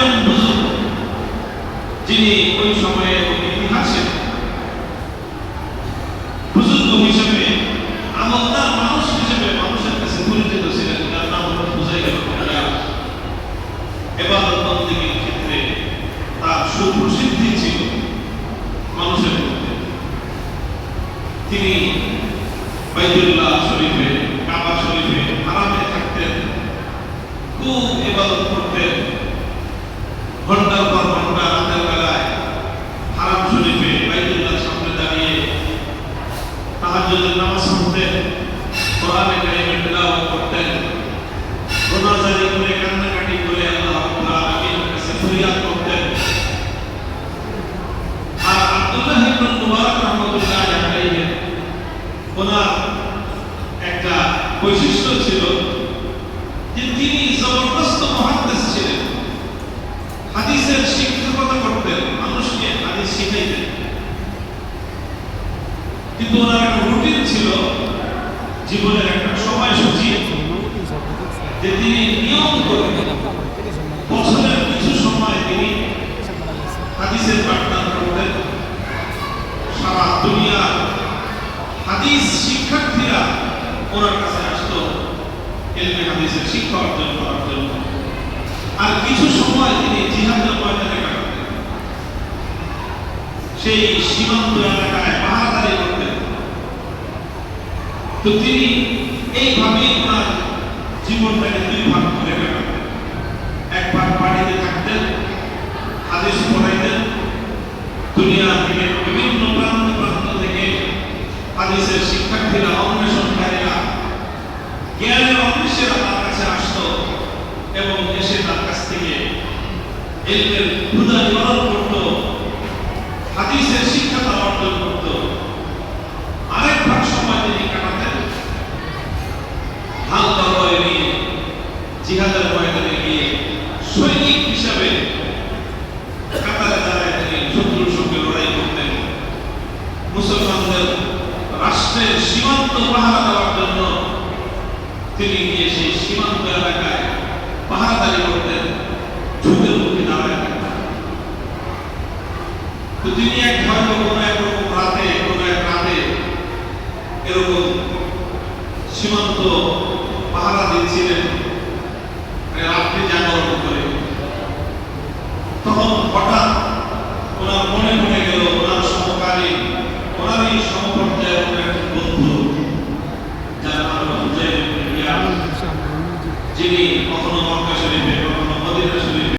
একজন বুজুর্গ যিনি ওই সময়ে ইতিহাসে বুজুর্গ হিসেবে আমলদার মানুষ হিসেবে মানুষের কাছে পরিচিত ছিলেন, তার নাম হল বুজাইর ইবনে ইয়াস। ইবাদত বন্দেগীর ক্ষেত্রে তার সুপ্রসিদ্ধি ছিল মানুষের মধ্যে। তিনি বাইতুল্লাহ শরীফে, কাবা শরীফে, হারামে থাকতেন, খুব ইবাদত করতেন। ঘন্টার পর ঘন্টা রাতের বেলায় হারাম শরীফে বাইতুল্লাহর সামনে দাঁড়িয়ে তাহাজ্জুদের নামাজ পড়তেন, কোরআনে কারীমের তিলাওয়াত করতেন, রোনাজারি করে কান্নাকাটি করে আল্লাহ রাব্বুল আলামিনের কাছে ফরিয়াদ করতেন। আর আব্দুল্লাহ ইবনে মুবারক রাহমাতুল্লাহি আলাইহি ওনার একটা বৈশিষ্ট্য ছিল যে তিনি জবরদস্ত মুহাদ্দিস ছিলেন, হাদিসের শিক্ষকতা করতেন, মানুষকে হাদিস শিখাইতেন। কিন্তু ওনার একটা রুটিন ছিল, জীবনের একটা সময়সূচি, যে তিনি নিয়ম করে বছরের কিছু সময় তিনি হাদিসের পাঠদান করতেন। সারা দুনিয়ার হাদিস শিক্ষার্থীরা ওনার কাছে আসতো ইলমে হাদিসের শিক্ষা অর্জন করার জন্য। আর কিছু সময় তিনি জিহাদের ময়দানে কাটাতেন, সেই সীমান্ত এলাকায় পাহারাদারি করতেন। তো তিনি এইভাবে ওনার জীবনটাকে দুই ভাগ করে কাটাতেন। এক ভাগ বাড়িতে থাকতেন, হাদিস পড়াইতেন, দুনিয়া থেকে বিভিন্ন প্রান্ত প্রান্ত থেকে হাদিসের শিক্ষার্থীরা, অন্বেষণকারীরা, জ্ঞানের অন্বেষীরা তার কাছে আসতো এবং এসে তার কাছ থেকে ইলমের ক্ষুধা নিবারণ করত, হাদিসের শিক্ষা তারা অর্জন করত। আরেক ভাগ সময় তিনি কাটাতেন হাল তরবারি নিয়ে জিহাদের ময়দানে গিয়ে সৈনিক হিসাবে কাতারে দাঁড়ায় তিনি শত্রুর সঙ্গে লড়াই করতেন। মুসলমানদের রাষ্ট্রের সীমান্ত পাহারা দেওয়ার জন্য তিনি গিয়ে সেই সীমান্ত এলাকায় পাহারাদারি করতেন, যুদ্ধের মুখে দাঁড়ায় থাকতেন। তো তিনি হয়তো কোনো একরকম রাতে, কোনো এক রাতে এরকম সীমান্ত পাহারা দিচ্ছিলেন,